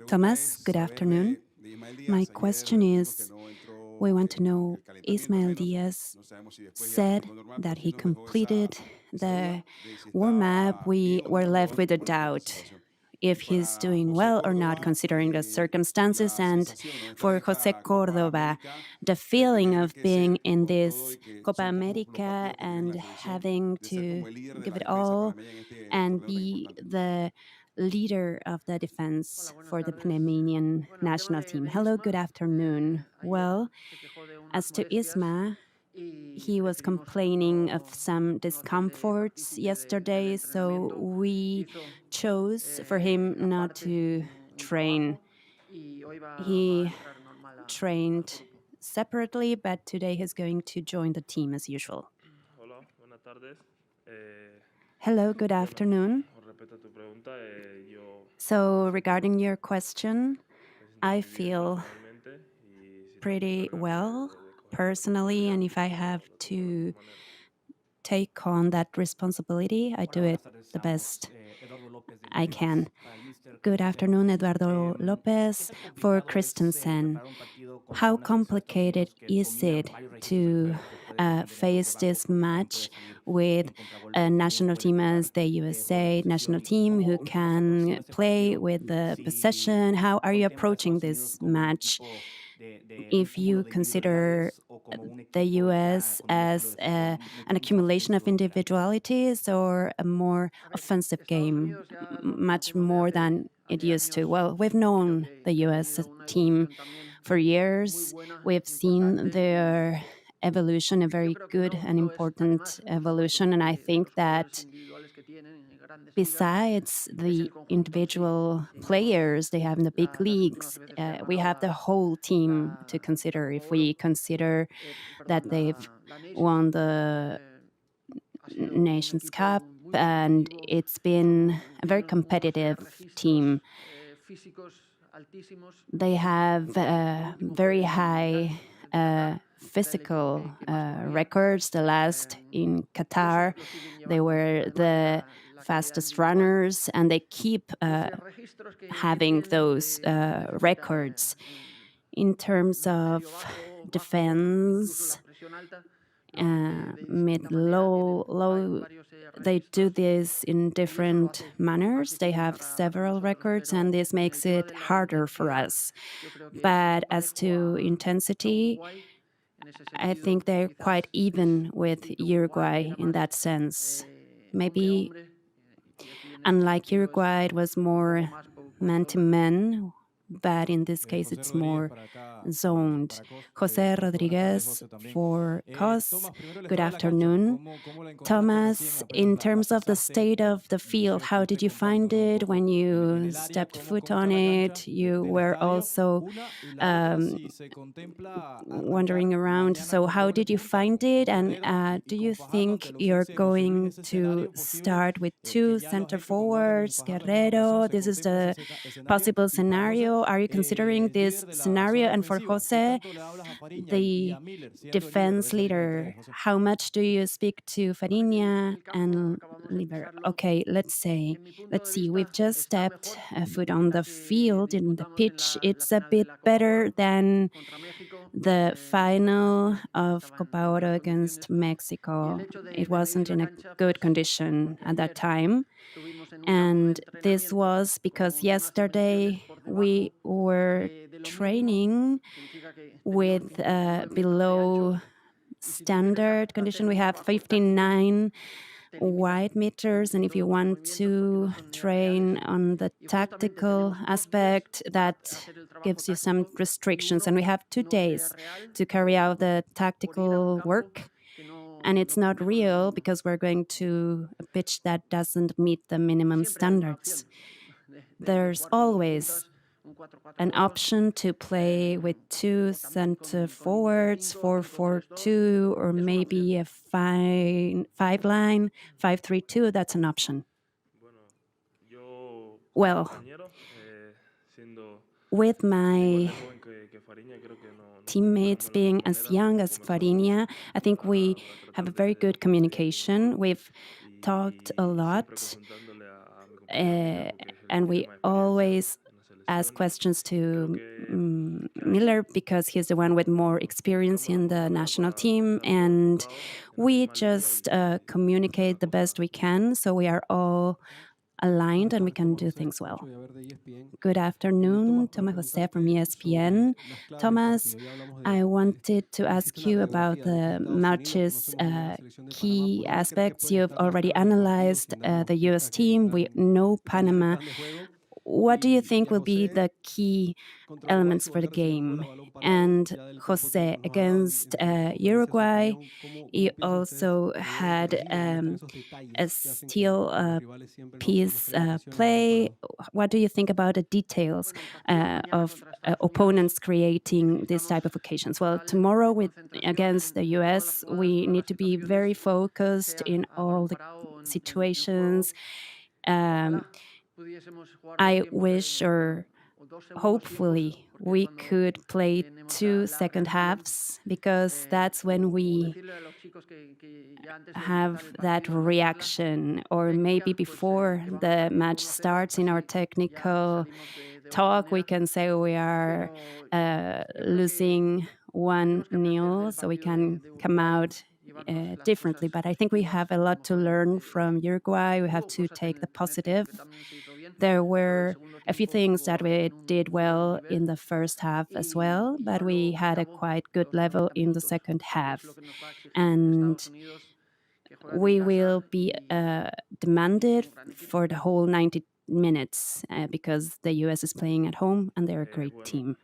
Thomas, good afternoon. My question is, we want to know, Ismael Diaz said that he completed the warm-up. We were left with a doubt if he's doing well or not, considering the circumstances. And for Jose Cordoba, the feeling of being in this Copa America and having to give it all and be the leader of the defense for the Panamanian national team. Hello, good afternoon. Well, as to Isma, he was complaining of some discomforts yesterday, so we chose for him not to train. He trained separately, but today he's going to join the team as usual. Hello, good afternoon. So regarding your question, I feel pretty well personally, and if I have to take on that responsibility, I do it the best I can. Good afternoon, Eduardo Lopez. For Christiansen, how complicated is it to face this match with a national team as the USA national team who can play with the possession? How are you approaching this match? If you consider the US as an accumulation of individualities or a more offensive game, much more than it used to. Well, we've known the US team for years. We've seen their evolution, a very good and important evolution, and I think that besides the individual players they have in the big leagues, we have the whole team to consider. If we consider that they've won the Nations Cup and it's been a very competitive team, they have very high physical records. The last in Qatar, they were the fastest runners, and they keep having those records. In terms of defense, mid, low, they do this in different manners. They have several records, and this makes it harder for us. But as to intensity, I think they're quite even with Uruguay in that sense. Maybe unlike Uruguay, it was more man-to-man, but in this case it's more zoned. Jose Rodriguez for COS, good afternoon. Thomas, in terms of the state of the field, how did you find it when you stepped foot on it? You were also wandering around. So how did you find it? And do you think you're going to start with two center forwards, Guerrero? This is the possible scenario. Are you considering this scenario? And for Jose, the defense leader, how much do you speak to Fariña and Liber? Okay, let's see. We've just stepped a foot on the field in the pitch. It's a bit better than the final of Copa Oro against Mexico. It wasn't in a good condition at that time. And this was because yesterday we were training with below standard condition. We have 59 wide meters, and if you want to train on the tactical aspect, that gives you some restrictions. And we have 2 days to carry out the tactical work. And it's not real because we're going to a pitch that doesn't meet the minimum standards. There's always an option to play with two center forwards, 4-4-2, or maybe a five line, 5-3-2. That's an option. Well, with my teammates being as young as Fariña, I think we have a very good communication. We've talked a lot and we always ask questions to Miller because he's the one with more experience in the national team, and we just communicate the best we can, so we are all aligned and we can do things well. Good afternoon, Thomas Jose from ESPN. Thomas, I wanted to ask you about the match's key aspects. You've already analyzed the US team. We know Panama. What do you think will be the key elements for the game? And Jose, against Uruguay, you also had a steel piece play. What do you think about the details of opponents creating this type of occasions? Well, tomorrow against the US, we need to be very focused in all the situations. I wish, or hopefully, we could play 2 second halves, because that's when we have that reaction, or maybe before the match starts. In our technical talk, we can say we are losing 1-0, so we can come out differently. But I think we have a lot to learn from Uruguay. We have to take the positive. There were a few things that we did well in the first half as well, but we had a quite good level in the second half. And we will be demanded for the whole 90 minutes because the US is playing at home and they're a great team.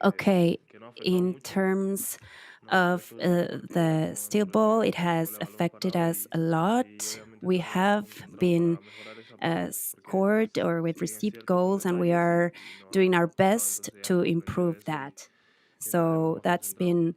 Okay, in terms of the steel ball, it has affected us a lot. We have been scored, or we've received goals, and we are doing our best to improve that. So that's been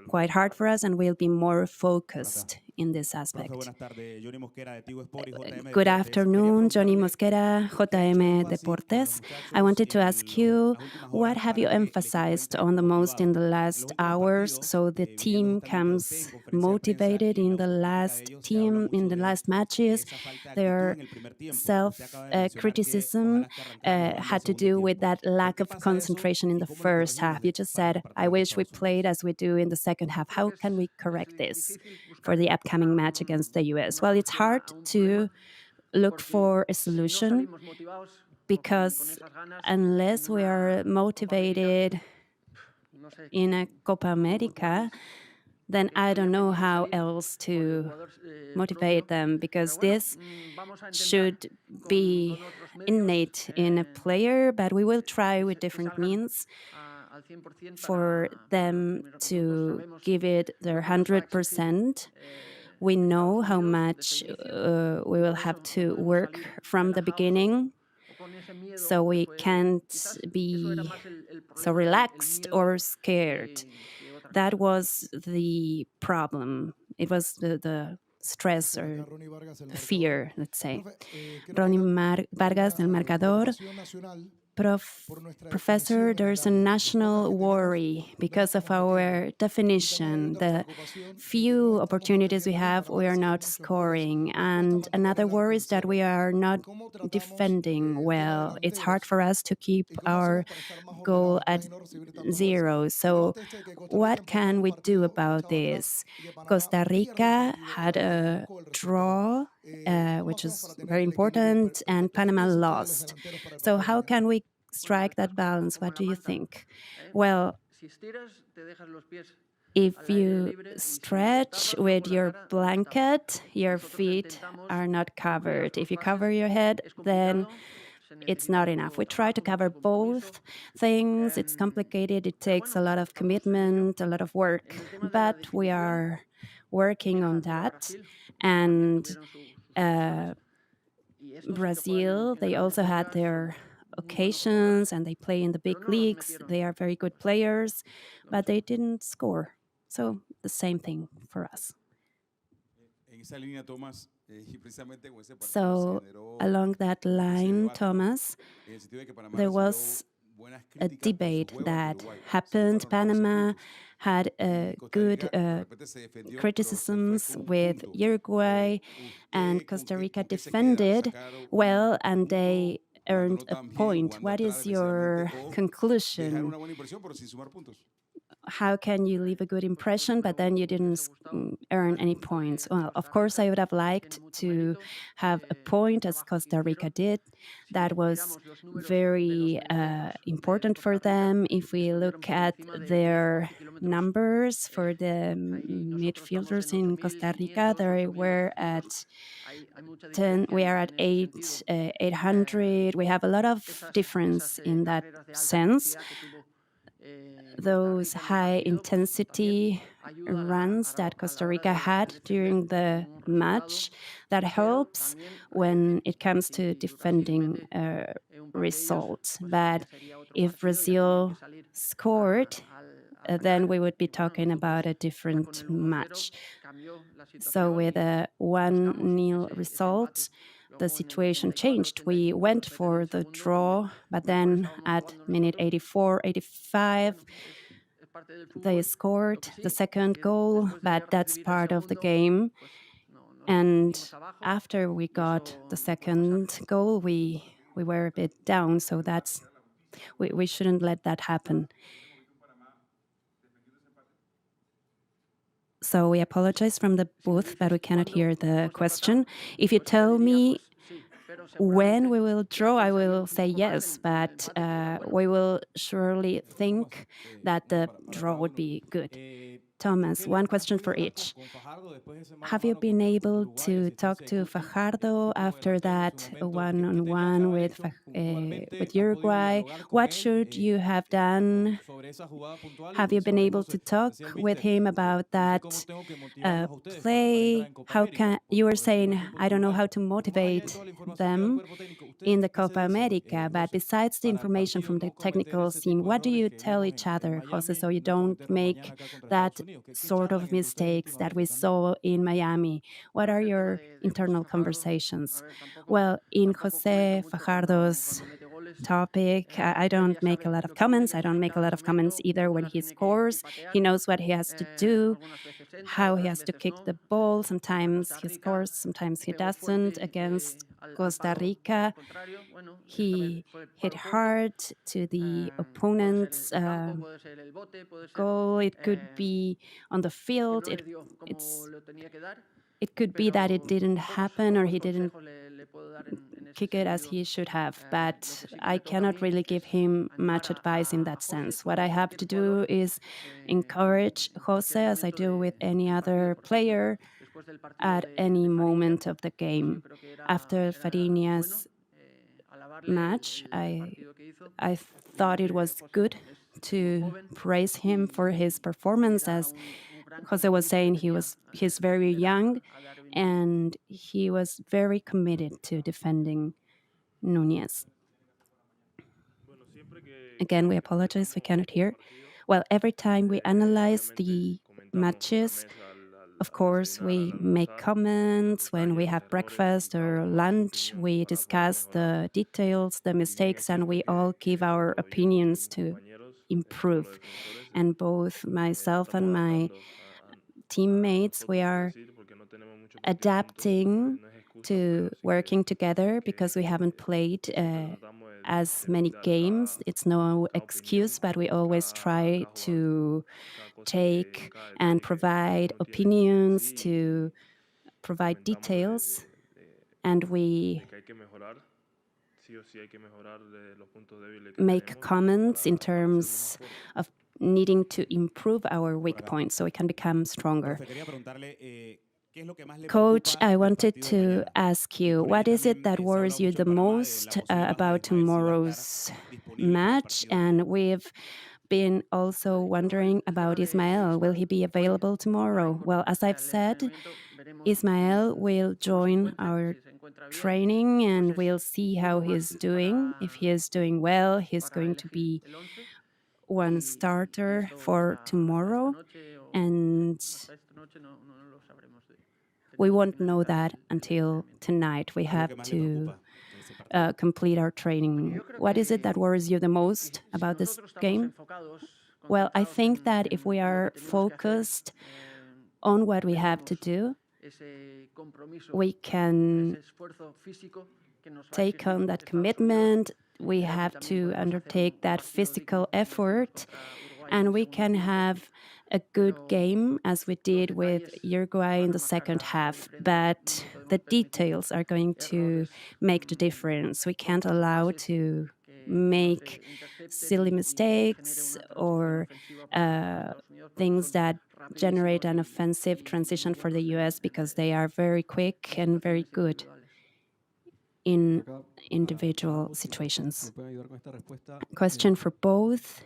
quite hard for us, and we'll be more focused in this aspect. Good afternoon, Johnny Mosquera, JM Deportes. I wanted to ask you, what have you emphasized on the most in the last hours so the team comes motivated in the last matches? Their self-criticism had to do with that lack of concentration in the first half. You just said, I wish we played as we do in the second half. How can we correct this for the upcoming match against the US? Well, it's hard to look for a solution, because unless we are motivated in a Copa America, then I don't know how else to motivate them, because this should be innate in a player, but we will try with different means for them to give it their 100%. We know how much we will have to work from the beginning, so we can't be so relaxed or scared. That was the problem. It was the stress or the fear, let's say. Ronnie Vargas del Marcador. Professor, there's a national worry because of our definition. The few opportunities we have, we are not scoring. And another worry is that we are not defending well. It's hard for us to keep our goal at 0. So what can we do about this? Costa Rica had a draw, which is very important, and Panama lost. So how can we strike that balance? What do you think? Well, if you stretch with your blanket, your feet are not covered. If you cover your head, then it's not enough. We try to cover both things. It's complicated. It takes a lot of commitment, a lot of work, but we are working on that. And Brazil, they also had their occasions and they play in the big leagues. They are very good players, but they didn't score. So the same thing for us. So along that line, Thomas, there was a debate that happened. Panama had good criticisms with Uruguay, and Costa Rica defended well, and they earned a point. What is your conclusion? How can you leave a good impression, but then you didn't earn any points? Well, of course, I would have liked to have a point as Costa Rica did. That was very important for them. If we look at their numbers for the midfielders in Costa Rica, they were at 10, we are at 800. We have a lot of difference in that sense. Those high intensity runs that Costa Rica had during the match, that helps when it comes to defending results. But if Brazil scored, then we would be talking about a different match. So with a 1-0 result, the situation changed. We went for the draw, but then at minute 84, 85, they scored the second goal, but that's part of the game. And after we got the second goal, we were a bit down, so we shouldn't let that happen. So we apologize from the booth, but we cannot hear the question. If you tell me when we will draw, I will say yes, but we will surely think that the draw would be good. Thomas, one question for each. Have you been able to talk to Fajardo after that one-on-one with Uruguay? What should you have done? Have you been able to talk with him about that play? How can you were saying I don't know how to motivate them in the Copa America, but besides the information from the technical scene, what do you tell each other, Jose, so you don't make that sort of mistakes that we saw in Miami? What are your internal conversations? Well, in Jose Fajardo's topic, I don't make a lot of comments. I don't make a lot of comments either when he scores. He knows what he has to do, how he has to kick the ball. Sometimes he scores, sometimes he doesn't. Against Costa Rica, he hit hard to the opponent's goal. It could be on the field. It could be that it didn't happen or he didn't kick it as he should have, but I cannot really give him much advice in that sense. What I have to do is encourage Jose, as I do with any other player, at any moment of the game. After Farinia's match, I thought it was good to praise him for his performance. As Jose was saying, he's very young and he was very committed to defending Nunez. Again, we apologize, we cannot hear. Well, every time we analyze the matches, of course, we make comments when we have breakfast or lunch. We discuss the details, the mistakes, and we all give our opinions to improve. And both myself and my teammates, we are adapting to working together because we haven't played as many games. It's no excuse, but we always try to take and provide opinions, to provide details, and we make comments in terms of needing to improve our weak points so we can become stronger. Coach, I wanted to ask you, what is it that worries you the most about tomorrow's match? And we've been also wondering about Ismael. Will he be available tomorrow? Well, as I've said, Ismael will join our training and we'll see how he's doing. If he is doing well, he's going to be one starter for tomorrow. And we won't know that until tonight. We have to complete our training. What is it that worries you the most about this game? Well, I think that if we are focused on what we have to do, we can take on that commitment. We have to undertake that physical effort, and we can have a good game as we did with Uruguay in the second half. But the details are going to make the difference. We can't allow to make silly mistakes or things that generate an offensive transition for the US because they are very quick and very good in individual situations. Question for both.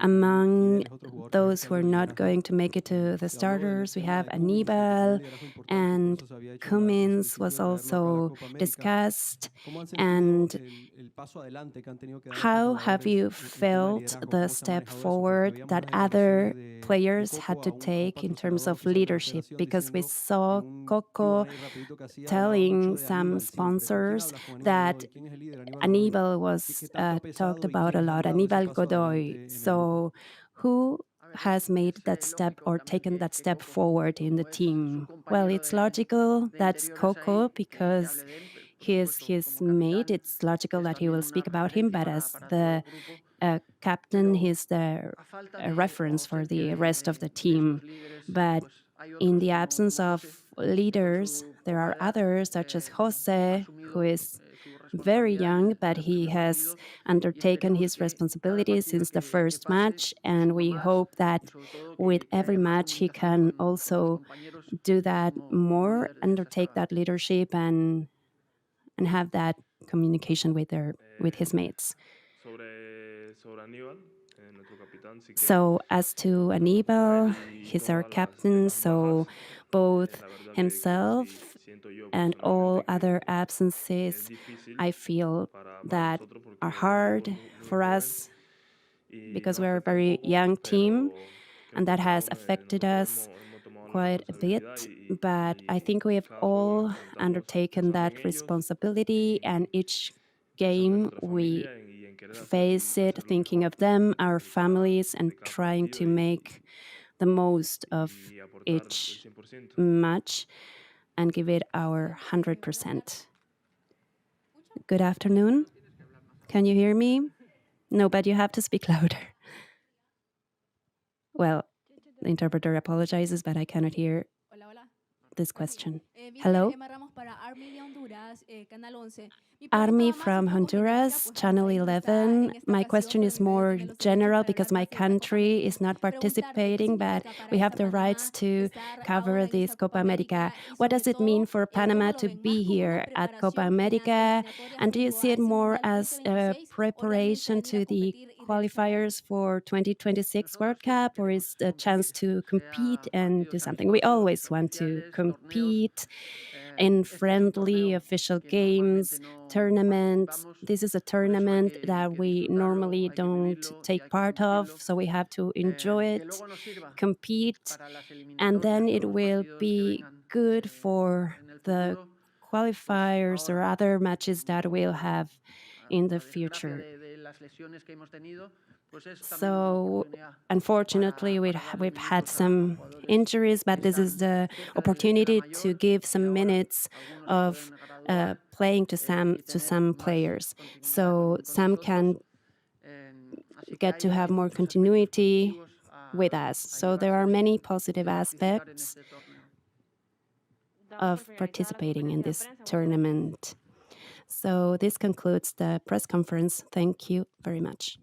Among those who are not going to make it to the starters, we have Aníbal, and Cummins was also discussed. And how have you felt the step forward that other players had to take in terms of leadership? Because we saw Coco telling some sponsors that Aníbal was talked about a lot, Aníbal Godoy. So who has made that step or taken that step forward in the team? Well, it's logical that's Coco because he is his mate. It's logical that he will speak about him, but as the captain, he's the reference for the rest of the team. But in the absence of leaders, there are others, such as Jose, who is very young, but he has undertaken his responsibilities since the first match. And we hope that with every match, he can also do that more, undertake that leadership, and have that communication with his mates. So as to Aníbal, he's our captain, so both himself and all other absences, I feel that are hard for us because we're a very young team, and that has affected us quite a bit. But I think we have all undertaken that responsibility, and each game we face it thinking of them, our families, and trying to make the most of each match and give it our 100%. Good afternoon. Can you hear me? No, but you have to speak louder. Well, the interpreter apologizes, but I cannot hear this question. Hello? Army from Honduras, Channel 11. My question is more general because my country is not participating, but we have the rights to cover this Copa America. What does it mean for Panama to be here at Copa America? And do you see it more as a preparation to the qualifiers for 2026 World Cup, or is it a chance to compete and do something? We always want to compete in friendly official games, tournaments. This is a tournament that we normally don't take part of, so we have to enjoy it, compete, and then it will be good for the qualifiers or other matches that we'll have in the future. So unfortunately, we've had some injuries, but this is the opportunity to give some minutes of playing to some players, so some can get to have more continuity with us. So there are many positive aspects of participating in this tournament. So this concludes the press conference. Thank you very much.